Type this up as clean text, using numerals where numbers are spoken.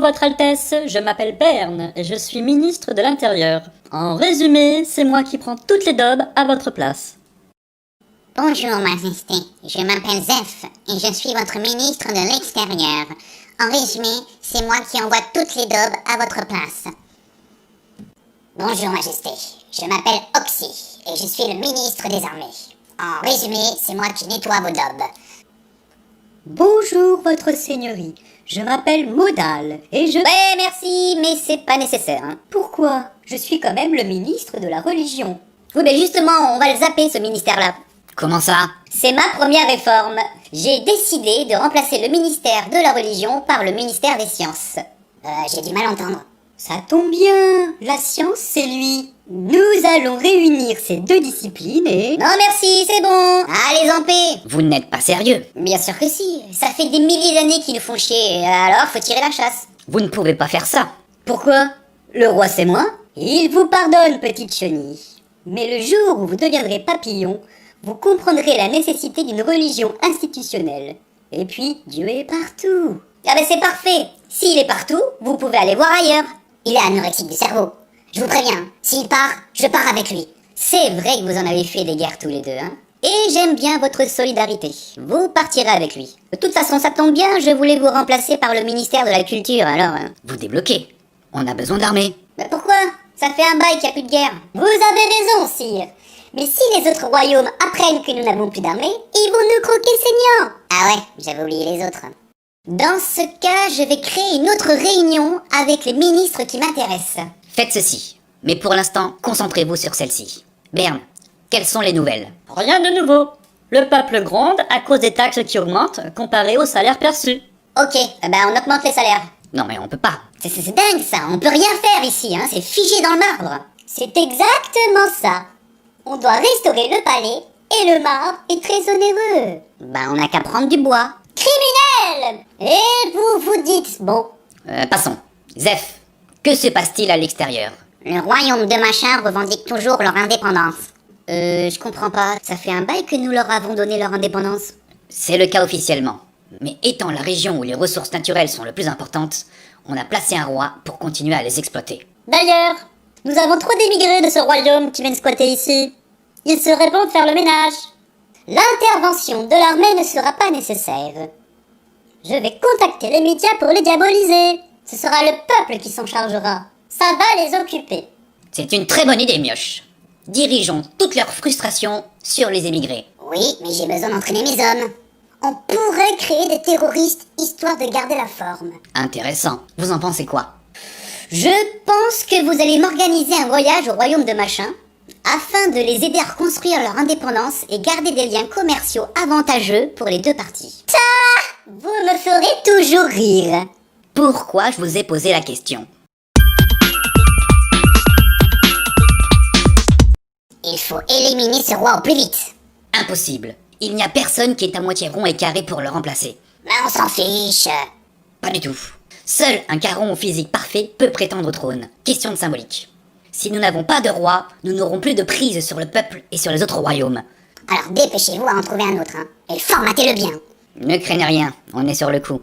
votre Altesse, je m'appelle Berne et je suis ministre de l'Intérieur. En résumé, c'est moi qui prends toutes les daubes à votre place. Bonjour, Majesté. Je m'appelle Zef et je suis votre ministre de l'Extérieur. En résumé, c'est moi qui envoie toutes les daubes à votre place. Bonjour, Majesté. Je m'appelle Oxy et je suis le ministre des Armées. En résumé, c'est moi qui nettoie vos daubes. Bonjour, votre Seigneurie. Je m'appelle Modal et je... Ouais, merci, mais c'est pas nécessaire. Hein. Pourquoi? Je suis quand même le ministre de la religion. Oui, mais justement, on va le zapper, ce ministère-là. Comment ça? C'est ma première réforme. J'ai décidé de remplacer le ministère de la religion par le ministère des sciences. J'ai du mal à entendre. Ça tombe bien, la science c'est lui. Nous allons réunir ces deux disciplines et... Non merci, c'est bon. Allez en paix. Vous n'êtes pas sérieux? Bien sûr que si, ça fait des milliers d'années qu'ils nous font chier, alors faut tirer la chasse. Vous ne pouvez pas faire ça. Pourquoi? Le roi c'est moi? Il vous pardonne, petite chenille. Mais le jour où vous deviendrez papillon, vous comprendrez la nécessité d'une religion institutionnelle. Et puis, Dieu est partout. Ah ben c'est parfait. S'il est partout, vous pouvez aller voir ailleurs. Il est anorexique du cerveau. Je vous préviens, s'il part, je pars avec lui. C'est vrai que vous en avez fait des guerres tous les deux, hein. Et j'aime bien votre solidarité. Vous partirez avec lui. De toute façon, ça tombe bien, je voulais vous remplacer par le ministère de la Culture, alors... Vous débloquez. On a besoin d'armée. Mais pourquoi? Ça fait un bail qu'il n'y a plus de guerre. Vous avez raison, sire. Mais si les autres royaumes apprennent que nous n'avons plus d'armée, ils vont nous croquer saignants. Ah ouais, j'avais oublié les autres. Dans ce cas, je vais créer une autre réunion avec les ministres qui m'intéressent. Faites ceci. Mais pour l'instant, concentrez-vous sur celle-ci. Berne, quelles sont les nouvelles? Rien de nouveau. Le peuple gronde à cause des taxes qui augmentent comparé aux salaires perçus. Ok, ben on augmente les salaires. Non mais on peut pas. C'est dingue ça, on peut rien faire ici, hein, c'est figé dans le marbre. C'est exactement ça. On doit restaurer le palais et le marbre est très onéreux. Ben on n'a qu'à prendre du bois. Criminel! Et vous dites, bon. Passons. Zef, que se passe-t-il à l'extérieur? Le royaume de machin revendique toujours leur indépendance. Je comprends pas, ça fait un bail que nous leur avons donné leur indépendance. C'est le cas officiellement. Mais étant la région où les ressources naturelles sont les plus importantes, on a placé un roi pour continuer à les exploiter. D'ailleurs, nous avons trop d'émigrés de ce royaume qui viennent squatter ici. Il serait bon de faire le ménage. L'intervention de l'armée ne sera pas nécessaire. Je vais contacter les médias pour les diaboliser. Ce sera le peuple qui s'en chargera. Ça va les occuper. C'est une très bonne idée, Mioche. Dirigeons toute leur frustration sur les émigrés. Oui, mais j'ai besoin d'entraîner mes hommes. On pourrait créer des terroristes histoire de garder la forme. Intéressant. Vous en pensez quoi? Je pense que vous allez m'organiser un voyage au royaume de machin afin de les aider à reconstruire leur indépendance et garder des liens commerciaux avantageux pour les deux parties. Ça, vous me ferez toujours rire. Pourquoi je vous ai posé la question? Il faut éliminer ce roi au plus vite. Impossible. Il n'y a personne qui est à moitié rond et carré pour le remplacer. Mais on s'en fiche. Pas du tout. Seul un caron au physique parfait peut prétendre au trône. Question de symbolique. Si nous n'avons pas de roi, nous n'aurons plus de prise sur le peuple et sur les autres royaumes. Alors dépêchez-vous à en trouver un autre, hein, et formatez-le bien. Ne craignez rien, on est sur le coup.